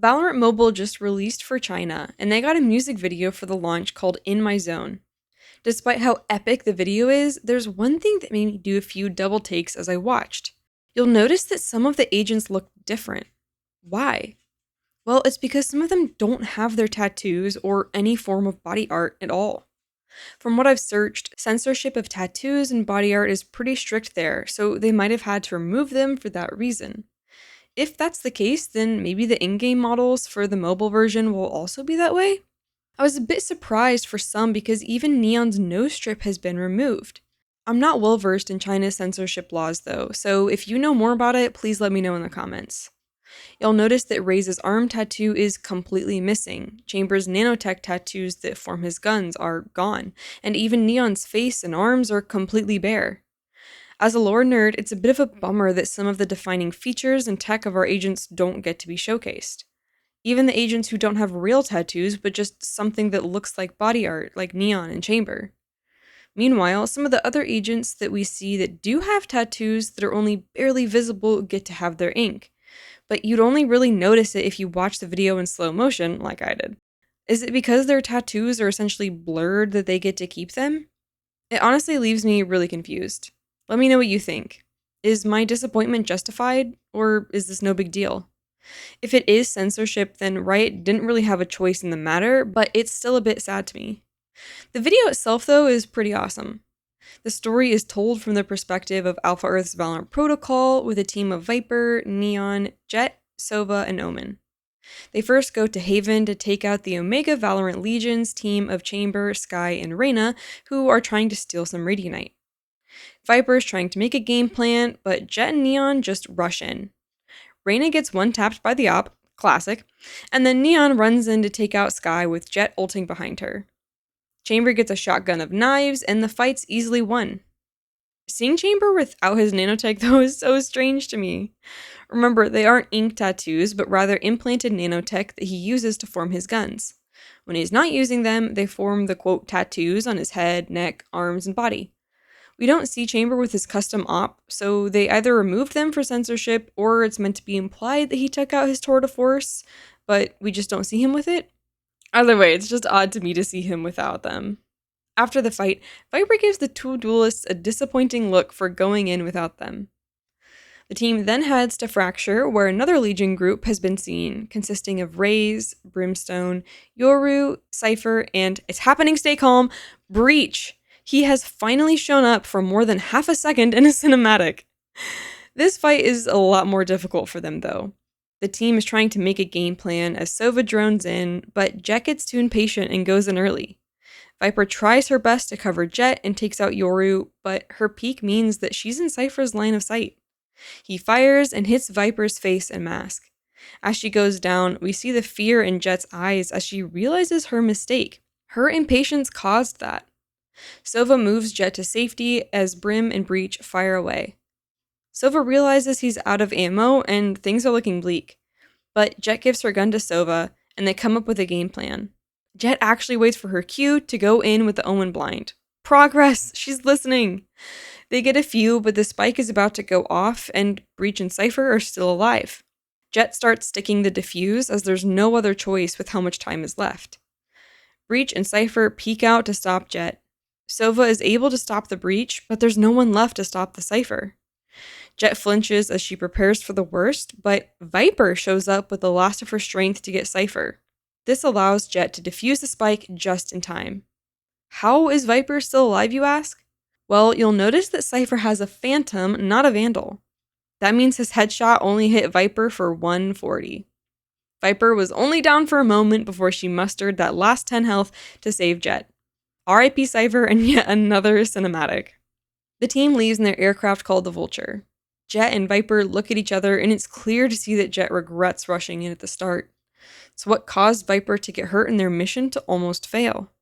VALORANT Mobile just released for China, and they got a music video for the launch called In My Zone. Despite how epic the video is, there's one thing that made me do a few double takes as I watched. You'll notice that some of the agents look different. Why? Well, it's because some of them don't have their tattoos or any form of body art at all. From what I've searched, censorship of tattoos and body art is pretty strict there, so they might have had to remove them for that reason. If that's the case, then maybe the in-game models for the mobile version will also be that way? I was a bit surprised for some because even Neon's nose strip has been removed. I'm not well versed in China's censorship laws though, so if you know more about it, please let me know in the comments. You'll notice that Ray's arm tattoo is completely missing, Chamber's nanotech tattoos that form his guns are gone, and even Neon's face and arms are completely bare. As a lore nerd, it's a bit of a bummer that some of the defining features and tech of our agents don't get to be showcased. Even the agents who don't have real tattoos, but just something that looks like body art, like Neon and Chamber. Meanwhile, some of the other agents that we see that do have tattoos that are only barely visible get to have their ink. But you'd only really notice it if you watch the video in slow motion, like I did. Is it because their tattoos are essentially blurred that they get to keep them? It honestly leaves me really confused. Let me know what you think. Is my disappointment justified, or is this no big deal? If it is censorship, then Riot didn't really have a choice in the matter, but it's still a bit sad to me. The video itself, though, is pretty awesome. The story is told from the perspective of Alpha Earth's VALORANT Protocol with a team of Viper, Neon, Jett, Sova, and Omen. They first go to Haven to take out the Omega VALORANT Legion's team of Chamber, Sky, and Reyna, who are trying to steal some Radianite. Viper is trying to make a game plan, but Jett and Neon just rush in. Reyna gets one-tapped by the op, classic, and then Neon runs in to take out Sky with Jett ulting behind her. Chamber gets a shotgun of knives, and the fight's easily won. Seeing Chamber without his nanotech, though, is so strange to me. Remember, they aren't ink tattoos, but rather implanted nanotech that he uses to form his guns. When he's not using them, they form the, quote, tattoos on his head, neck, arms, and body. We don't see Chamber with his custom op, so they either removed them for censorship, or it's meant to be implied that he took out his tour de force, but we just don't see him with it. Either way, it's just odd to me to see him without them. After the fight, Viper gives the two duelists a disappointing look for going in without them. The team then heads to Fracture, where another Legion group has been seen, consisting of Raze, Brimstone, Yoru, Cypher, and, it's happening, stay calm, Breach. He has finally shown up for more than half a second in a cinematic. This fight is a lot more difficult for them, though. The team is trying to make a game plan as Sova drones in, but Jett gets too impatient and goes in early. Viper tries her best to cover Jett and takes out Yoru, but her peek means that she's in Cypher's line of sight. He fires and hits Viper's face and mask. As she goes down, we see the fear in Jett's eyes as she realizes her mistake. Her impatience caused that. Sova moves Jett to safety as Brim and Breach fire away. Sova realizes he's out of ammo and things are looking bleak. But Jett gives her gun to Sova and they come up with a game plan. Jett actually waits for her cue to go in with the Omen blind. Progress! She's listening! They get a few, but the spike is about to go off and Breach and Cypher are still alive. Jett starts sticking the defuse as there's no other choice with how much time is left. Breach and Cypher peek out to stop Jett. Sova is able to stop the Breach, but there's no one left to stop the Cypher. Jett flinches as she prepares for the worst, but Viper shows up with the last of her strength to get Cypher. This allows Jett to defuse the spike just in time. How is Viper still alive, you ask? Well, you'll notice that Cypher has a Phantom, not a Vandal. That means his headshot only hit Viper for 140. Viper was only down for a moment before she mustered that last 10 health to save Jett. RIP Cypher and yet another cinematic. The team leaves in their aircraft called the Vulture. Jett and Viper look at each other and it's clear to see that Jett regrets rushing in at the start. It's what caused Viper to get hurt in their mission to almost fail.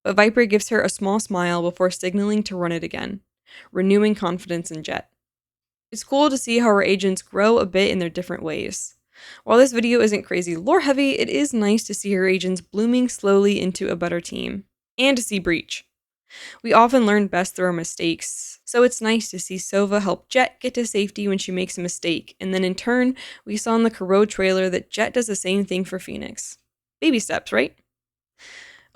But Viper gives her a small smile before signaling to run it again, renewing confidence in Jett. It's cool to see how our agents grow a bit in their different ways. While this video isn't crazy lore heavy, it is nice to see her agents blooming slowly into a better team, and to see Breach. We often learn best through our mistakes, So it's nice to see Sova help Jett get to safety when she makes a mistake, and then in turn, we saw in the Kuro trailer that Jett does the same thing for Phoenix. Baby steps, right?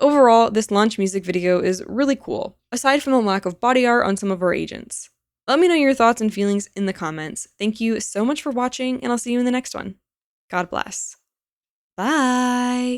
Overall, this launch music video is really cool, aside from the lack of body art on some of our agents. Let me know your thoughts and feelings in the comments. Thank you so much for watching, and I'll see you in the next one. God bless. Bye!